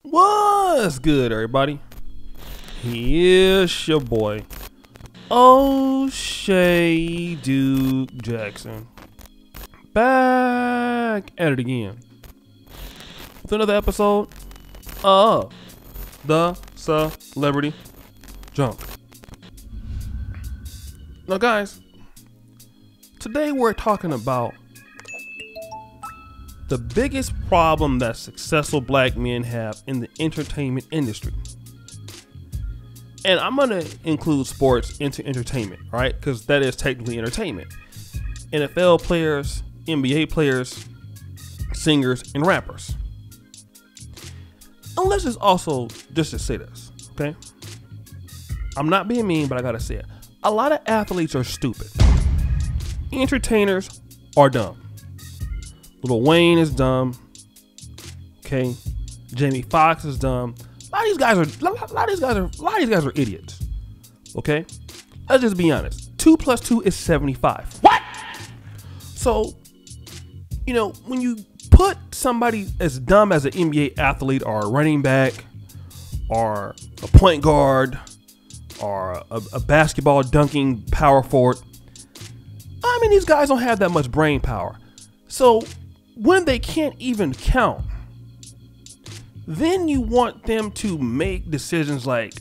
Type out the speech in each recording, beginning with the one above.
What's good, everybody? Here's your boy, O'Shea Duke Jackson, back at it again with another episode of the Celebrity Junk. Now, guys, today we're talking about the biggest problem that successful black men have in the entertainment industry. And I'm going to include sports into entertainment, right? Because that is technically entertainment. NFL players, NBA players, singers, and rappers. And let's just also, just to say this, okay? I'm not being mean, but I got to say it. A lot of athletes are stupid. Entertainers are dumb. Lil Wayne is dumb. Okay, Jamie Foxx is dumb. A lot of these guys are idiots. Okay, let's just be honest. 2 + 2 is 75. What? So, when you put somebody as dumb as an NBA athlete or a running back or a point guard or a basketball dunking power forward, I mean, these guys don't have that much brain power. So when they can't even count, then you want them to make decisions like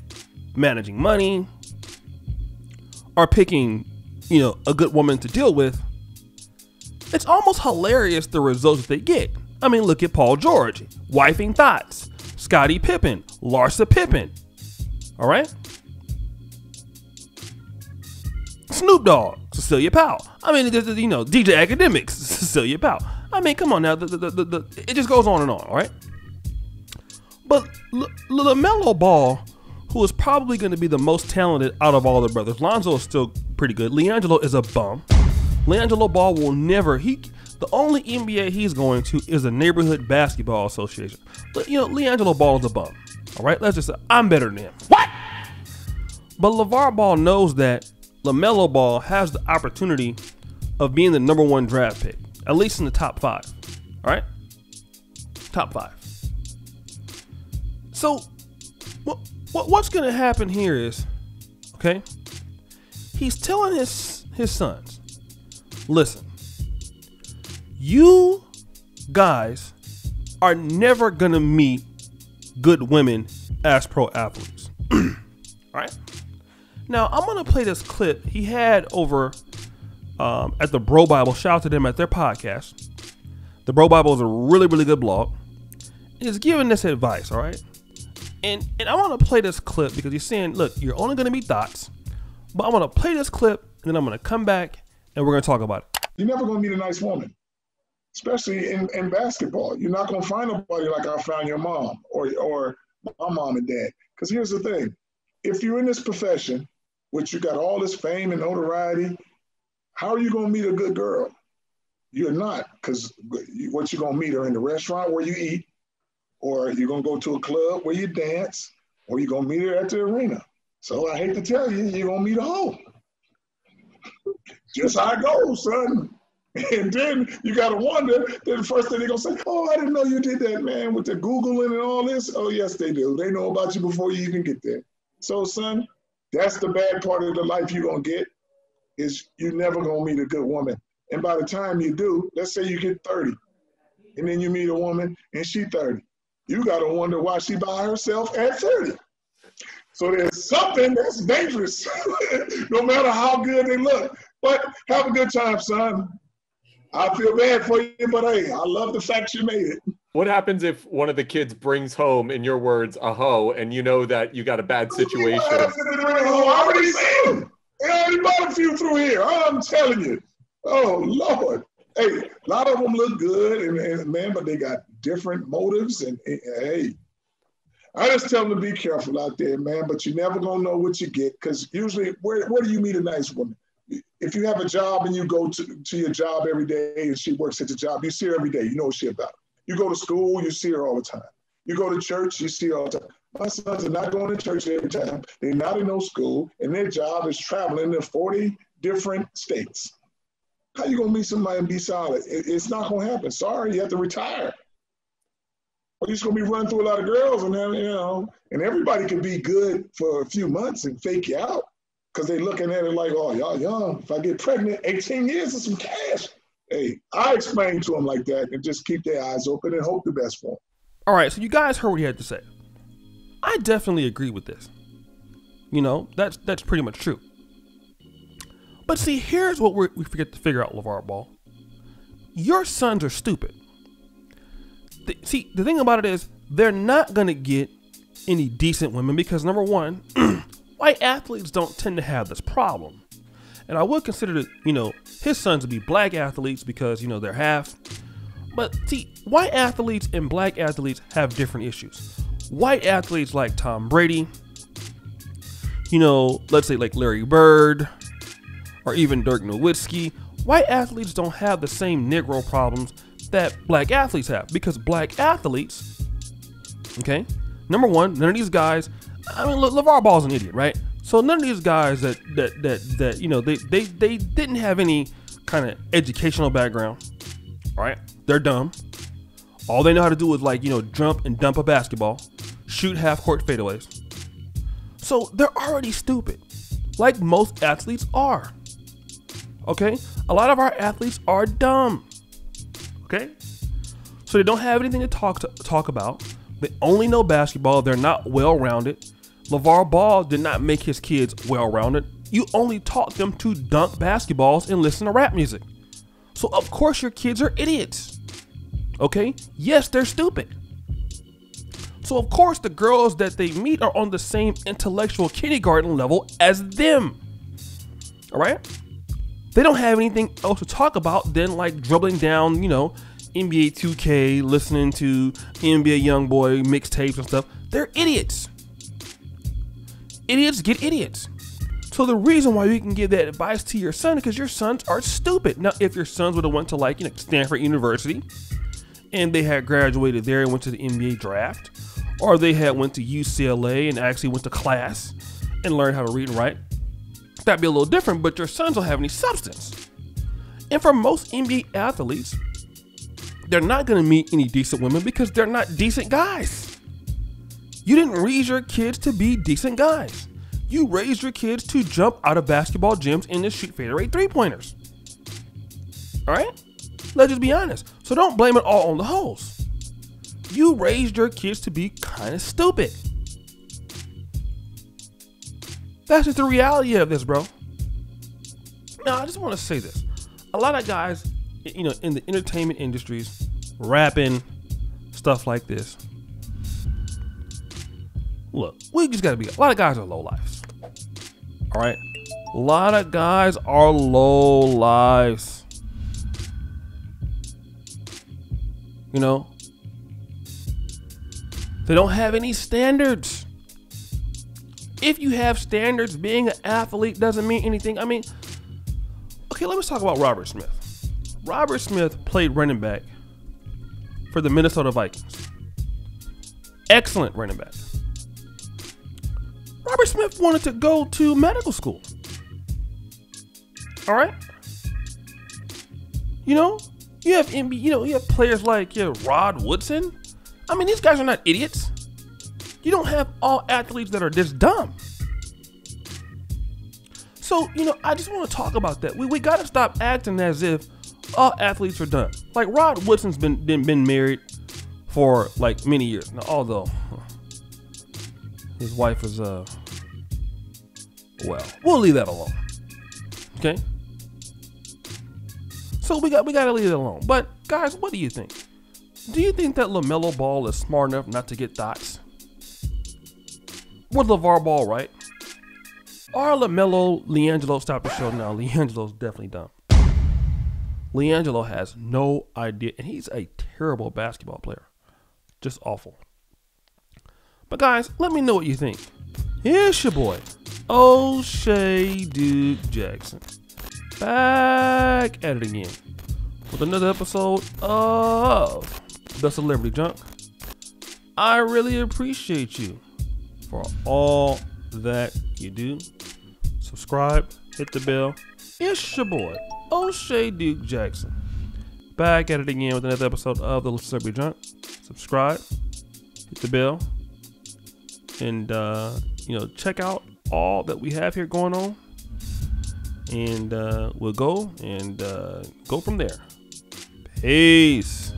managing money or picking, a good woman to deal with. It's almost hilarious the results that they get. I mean, look at Paul George, wifing Thots, Scottie Pippen, Larsa Pippen. All right? Snoop Dogg, Cecilia Powell. I mean, DJ Academics, Cecilia Powell. I mean, come on now. It just goes on, all right? But Lamelo Ball, who is probably going to be the most talented out of all the brothers. Lonzo is still pretty good. LiAngelo is a bum. LiAngelo Ball will never, the only NBA he's going to is the Neighborhood Basketball Association. But, LiAngelo Ball is a bum. All right? Let's just say, I'm better than him. What? But LeVar Ball knows that Lamelo Ball has the opportunity of being the #1 draft pick. At least in the top 5. All right? Top 5. So, what's going to happen here is, okay, he's telling his sons, listen, you guys are never going to meet good women as pro athletes. All right? Now, I'm going to play this clip he had over at the Bro Bible. Shout out to them at their podcast. The Bro Bible is a really, really good blog. He's giving this advice, all right? And I want to play this clip because he's saying, look, you're only going to meet Thots, but I'm going to play this clip, and then I'm going to come back, and we're going to talk about it. You're never going to meet a nice woman, especially in basketball. You're not going to find nobody like I found your mom or my mom and dad. Because here's the thing. If you're in this profession, which you got all this fame and notoriety, how are you going to meet a good girl? You're not, because what you're going to meet her in the restaurant where you eat, or you're going to go to a club where you dance, or you're going to meet her at the arena. So I hate to tell you, you're going to meet a hoe. Just how it goes, son. And then you got to wonder, then the first thing they're going to say, oh, I didn't know you did that, man, with the Googling and all this. Oh, yes, they do. They know about you before you even get there. So, son, that's the bad part of the life you're going to get, is you're never going to meet a good woman. And by the time you do, let's say you get 30, and then you meet a woman and she's 30. You got to wonder why she by herself at 30. So there's something that's dangerous, no matter how good they look. But have a good time, son. I feel bad for you, but hey, I love the fact you made it. What happens if one of the kids brings home, in your words, a hoe, and you know that you got a bad situation? I already seen them. They already bought a few through here. I'm telling you. Oh, Lord. Hey, a lot of them look good, and man, but they got different motives. And hey, I just tell them to be careful out there, man. But you're never going to know what you get, because usually, where do you meet a nice woman? If you have a job and you go to your job every day and she works at the job, you see her every day. You know what she's about. You go to school, you see her all the time. You go to church, you see her all the time. My sons are not going to church every time. They're not in no school, and their job is traveling to 40 different states. How you going to meet somebody and be solid? It's not going to happen. Sorry, you have to retire. Or you're just gonna be running through a lot of girls, and then and everybody can be good for a few months and fake you out because they're looking at it like, oh, y'all young. If I get pregnant, 18 years is some cash. Hey, I explain to them like that and just keep their eyes open and hope the best for them. All right, so you guys heard what he had to say. I definitely agree with this. That's pretty much true. But see, here's what we forget to figure out, LeVar Ball. Your sons are stupid. See, the thing about it is they're not going to get any decent women because, number one, white athletes don't tend to have this problem. And I would consider his sons to be black athletes because, they're half. But see, white athletes and black athletes have different issues. White athletes like Tom Brady, let's say like Larry Bird or even Dirk Nowitzki, white athletes don't have the same Negro problems that black athletes have because black athletes, okay, number one, none of these guys, LeVar Ball's an idiot, right? So none of these guys that they didn't have any kind of educational background, all right? They're dumb. All they know how to do is jump and dump a basketball, shoot half-court fadeaways. So they're already stupid, like most athletes are. Okay, a lot of our athletes are dumb. Okay, so they don't have anything to talk about. They only know basketball. They're not well-rounded. LeVar Ball did not make his kids well-rounded. You only taught them to dunk basketballs and listen to rap music. So of course your kids are idiots. Okay, yes, they're stupid. So of course the girls that they meet are on the same intellectual kindergarten level as them. All right. They don't have anything else to talk about than like dribbling down, NBA 2K, listening to NBA YoungBoy mixtapes and stuff. They're idiots. Idiots get idiots. So the reason why you can give that advice to your son is because your sons are stupid. Now, if your sons would have went to Stanford University and they had graduated there and went to the NBA draft, or they had went to UCLA and actually went to class and learned how to read and write, that'd be a little different, but your sons don't have any substance. And for most NBA athletes, they're not going to meet any decent women because they're not decent guys. You didn't raise your kids to be decent guys. You raised your kids to jump out of basketball gyms and to shoot fadeaway three-pointers. All right? Let's just be honest. So don't blame it all on the hoes. You raised your kids to be kind of stupid. That's just the reality of this, bro. Now, I just want to say this. A lot of guys, in the entertainment industries, rapping, stuff like this. Look, we just got to be, a lot of guys are low lives. All right? A lot of guys are low lives. They don't have any standards. If you have standards, being an athlete doesn't mean anything. Okay, let's talk about Robert Smith. Robert Smith played running back for the Minnesota Vikings. Excellent running back. Robert Smith wanted to go to medical school. All right? You have players like Rod Woodson. These guys are not idiots. You don't have all athletes that are this dumb. So, I just want to talk about that. We got to stop acting as if all athletes are dumb. Like Rod Woodson's been married for like many years now, although his wife is well, we'll leave that alone. Okay? So we got to leave it alone. But guys, what do you think? Do you think that Lamelo Ball is smart enough not to get Thots? Was LeVar Ball right? Or LeAngelo, stop the show now. LeAngelo's definitely dumb. LeAngelo has no idea, and he's a terrible basketball player. Just awful. But guys, let me know what you think. Here's your boy, O'Shea Duke Jackson, back at it again with another episode of The Celebrity Junk. I really appreciate you for all that you do. Subscribe, hit the bell. It's your boy, O'Shea Duke Jackson, back at it again with another episode of The Celebrity Junk. Subscribe, hit the bell, and check out all that we have here going on, and we'll go from there. Peace.